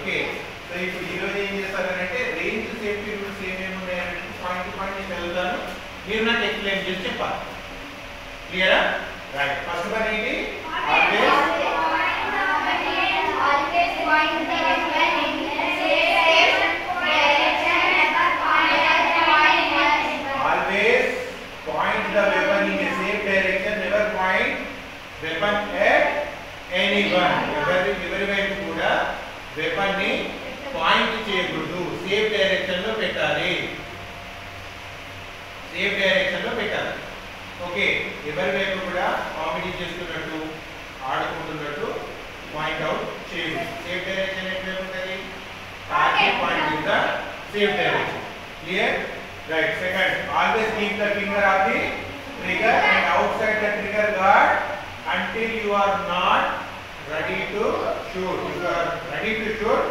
Okay so ఇప్పుడు ఈ రోజు ఏం చేస్తారంటే రేంజ్ సేఫ్టీ రూల్స్ ఏమేమి ఉన్నాయని పాయింట్ టు పాయింట్ నేను వెళ్తాను, మీరు నాకు ఎక్స్ప్లెయిన్ చేసి చెప్పాలి. క్లియరా? రైట్. ఫస్ట్ వన్ ఏంటి? Always point the weapon in a safe direction. Never point weapon at anyone. ఎవరి వైపు కూడా వెపన్ ని పాయింట్ చేయకూడదు, సేఫ్ డైరెక్షన్ లో పెట్టాలి. సేఫ్ డైరెక్షన్ లో పెట్టాలి. ఓకే, ఎవరి వైపు కూడా కామెడీ చేస్తున్నట్టు ఆడుకుంటున్నట్టు పాయింట్ అవుట్ చేయదు. సేఫ్ డైరెక్షన్ ఎట్లా ఉంటుంది? Target point in the safe direction. Clear? Right. Second, always keep the finger of the trigger and outside the trigger guard until you are not ready to shoot. If you are ready to shoot,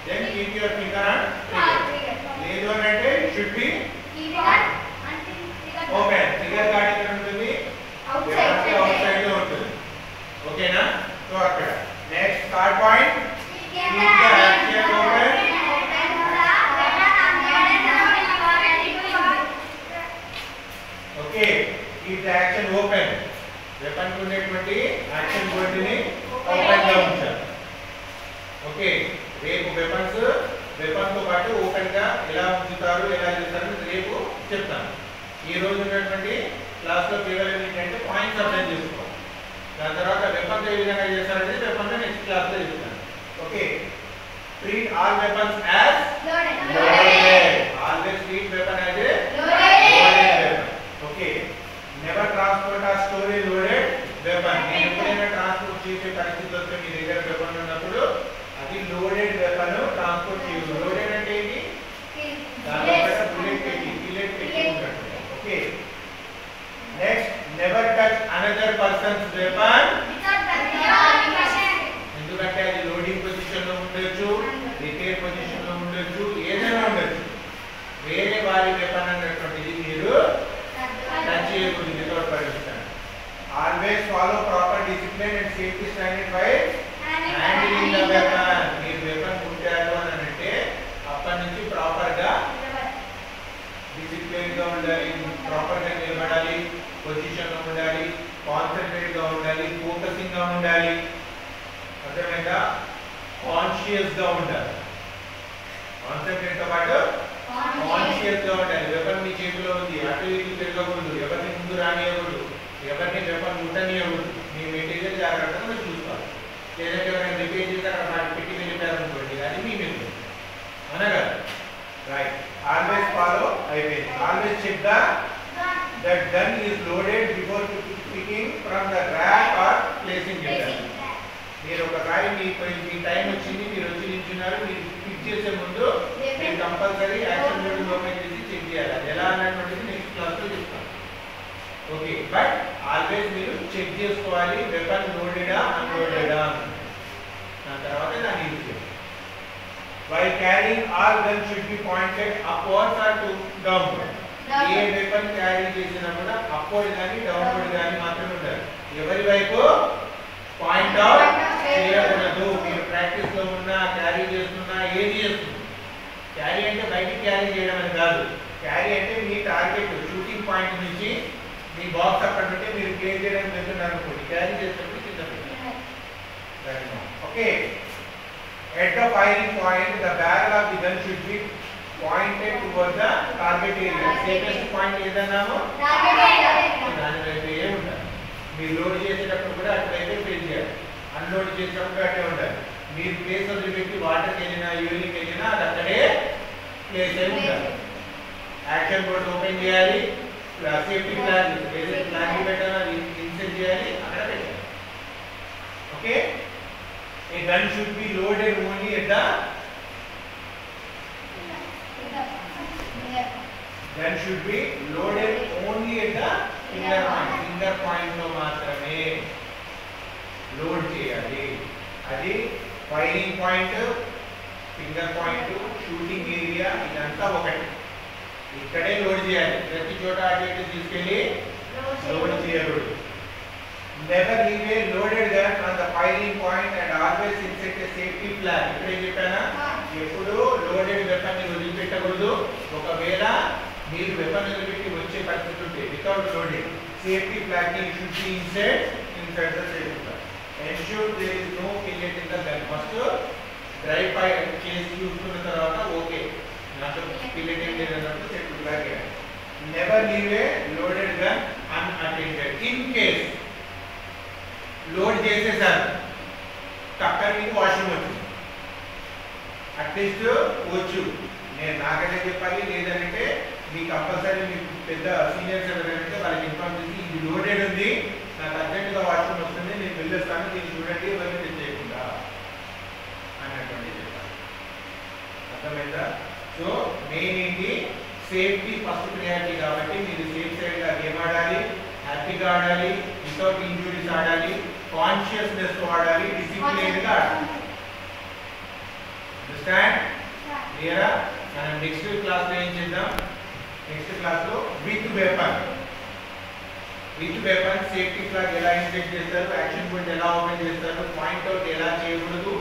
then keep your finger on trigger. లేదు అంటే it should be open. Trigger guard ఎక్కడ ఉంటుంది? outside లో ఉంటుంది. ఓకేనా? So అక్కడ next third point, keep the action open. Okay, keep the action open. Weapon ఉండేటువంటి action బోర్డుని open గా ఉంచాలి. ఓకే, రేపు వెపన్ తో పాటు ఓపెన్ గా ఎలా ఉంచుతారు, ఎలా చేస్తారు రేపు చెప్తాను. ఈ రోజు ఉన్నటువంటి క్లాస్ లో కేవలం ఏంటంటే పాయింట్స్ అర్థం చేసుకోవాలి. దాని తర్వాత వెపన్ ఏ విధంగా చేస్తారంటే వెపన్ నెక్స్ట్ క్లాస్ లో చెప్తాను. Okay, treat all weapons as loaded. Always treat weapon as a loaded weapon. Okay, never transport or store a loaded weapon. నేను ఎప్పుడైనా ట్రాన్స్పోర్ట్ చేసే పరిస్థితి వస్తే మీ దగ్గర వెపన్ ఉన్నప్పుడు అది లోడెడ్ వెపన్ ట్రాన్స్పోర్ట్ చేయదు. లోడెడ్ అంటే ఏంటి? దానిలో బుల్లెట్ పెట్టి ఉంటాడు. Okay, next, never touch another persons weapon. ఎందుకంటే అది లోడింగ్ పొజిషన్ లో ఉండొచ్చు, రిపేర్ పొజిషన్ లో ఉండొచ్చు, ఏదైనా ఉండొచ్చు. వేరే వారి వెపన్ అన్నటువంటిది మీరు టచ్ చేయకూడదు without permission. Always follow proper discipline and safety standard by handling the weapon. మీరు వెపన్ ముట్టారు అని అంటే అప్పటి నుంచి ప్రాపర్ గా డిసిప్లిన్ గా ఉండాలి, ప్రాపర్ గా నిలబడాలి, పొజిషన్ లో ఉండాలి, కాన్సంట్రేట్ గా ఉండాలి, ఫోకసింగ్ గా ఉండాలి. అర్థమైందా? కాన్షియస్ గా ఉండాలి. కాన్సంట్రేట్ తో పాటు కాన్షియస్ గా ఉండాలి. వెపన్ మీ చేతిలో ఉంది, అటు ఇటు తిరగకూడదు, ఎవరిని ముందు రానియకూడదు, ఎవరిని వెపన్ ముట్టనియకూడదు. మీ మెటీరియల్ జాగ్రత్తగా మీరు చూసుకోవాలి. లేదంటే ఎవరైనా రిపేర్ చేసి అక్కడ పెట్టి వెళ్ళిపోయారనుకోండి, అది మీ మీద అనగా. రైట్. ఆల్వేస్ ఫాలో అయిపోయింది. Always check that gun is loaded before picking from the rack or placing it. మీరు ఒక రాయి మీ టైం వచ్చింది, మీరు వచ్చి నిల్చున్నారు, మీరు పిక్ చేసే ముందు మీరు కంపల్సరీ యాక్షన్ బోర్డు ఓపెన్ చేసి చెక్ చేయాలి. అది ఎలా అన్నటువంటిది నెక్స్ట్ క్లాస్ లో చెప్తాను. ఓకే, బట్ ఆల్వేస్ మీరు చెక్ చేసుకోవాలి వెపన్ లోడెడా అన్లోడెడా. దాని తర్వాత దాన్ని యూజ్ చేయాలి. While carrying, all guns should be pointed upwards or to downward. A weapon carry చేసినా కూడా అప్వర్డ్ కానీ డౌన్వర్డ్ కానీ మాత్రమే ఉండాలి. ఎవరి వైపు పాయింట్ అవుట్ చేయకూడదు. మీరు ప్రాక్టీస్ లో ఉన్నా, క్యారీ చేస్తున్నా, ఏది చేస్తున్నా, క్యారీ అంటే బయటికి క్యారీ చేయడం అని కాదు. క్యారీ అంటే మీ టార్గెట్ షూటింగ్ పాయింట్ నుంచి మీ బాక్స్ అక్కడ ఉంటే మీరు క్లియర్ చేయడానికి వెళ్తున్నారు అనుకోండి, క్యారీ చేసినప్పుడు కింద పెట్టాలి. Okay, at the firing point the barrel of the gun should be pointed towards the target area. Safest point ఏదన్నామో టార్గెట్ ఏరియా, దాని వైపే ఉండాలి. మీరు లోడ్ చేసేటప్పుడు కూడా అటువైపే ఫేస్ చేయాలి, అన్లోడ్ చేసేటప్పుడు అటే ఉండాలి. మీరు ప్లేస్ వదిలిపెట్టి వాటర్కి వెళ్ళినా, యూరిన్కి వెళ్ళినా అది అక్కడే ప్లేస్ అయి ఉండాలి. యాక్షన్ బోర్డ్ ఓపెన్ చేయాలి, సేఫ్టీ ప్లాన్ ఏదైతే ప్లాన్ పెట్టాలో అది ఇన్సెట్ చేయాలి, అక్కడ పెట్టాలి. Okay, a gun should be loaded only at the gun should be loaded only at the finger point లో మాత్రమే లోడ్ చేయాలి. అది firing point, finger point, shooting area ఇదంతా ఒకటి. ఇక్కడే లోడ్ చేయాలి. ప్రతి చోట అటు ఇటు తీసుకెళ్ళి లోడ్ చేయకూడదు. never leave a loaded gun on the firing point and always insert a safety flag. ఇప్పుడే చెప్పానా, ఎప్పుడు లోడెడ్ వెపన్ ని వదిలిపెట్టకూడదు. ఒకవేళ మీరు వెపన్ వదిలిపెట్టి వచ్చే పరిస్థితి ఉంటే వితౌట్ లోడెడ్ సేఫ్టీ ఫ్లాగ్ ని should be insert the safety flag. Ensure there is no pellet in the gun. First dry fire చేసి చూసుకున్న తర్వాత ఓకే నాకు పిల్లెట్ ఏం లేదన్నప్పుడు సేఫ్టీ ఫ్లాగ్ వేయాలి. Never leave a loaded gun unattended. In case load చేసేసారు, టక్కర్ మీకు washroom వచ్చింది, at least వచ్చు, నేను నాకైతే చెప్పాలి, లేదంటే మీ కంపల్సరీ మీకు పెద్ద సీనియర్స్ ఎవరైతే వాళ్ళకి ఇన్ఫార్మ్ చేసి ఇది లోడెడ్ ఉంది, నాకు అర్జెంటుగా వాష్రూమ్ వస్తుంది, నేను వెళ్ళొస్తాను, దీన్ని చూడండి ఎవరిని చేయకుండా అన్నటువంటి చెప్పాలి. అర్థమైందా? సో మెయిన్ ఏంటి, సేఫ్టీ ఫస్ట్ ప్రియారిటీ కాబట్టి మీరు సేఫ్ సైడ్గా గేమ్ ఆడాలి, హ్యాపీగా ఆడాలి, వితౌట్ ఇంజురీస్ ఆడాలి, కాన్షియస్నెస్ తో ఆడాలి, డిసిప్లిన్గా ఆడాలి. అండర్స్టాండ్? క్లియరా? మనం నెక్స్ట్ క్లాస్లో ఏం చేద్దాం, నెక్స్ట్ క్లాస్లో విత్ వెపన్ సేఫ్టీ ఫ్లాగ్ ఎలా ఇన్సెక్ట్ చేస్తారు, యాక్షన్ పాయింట్ ఎలా ఓపెన్ చేస్తారు, పాయింట్ అవుట్ ఎలా చేయకూడదు,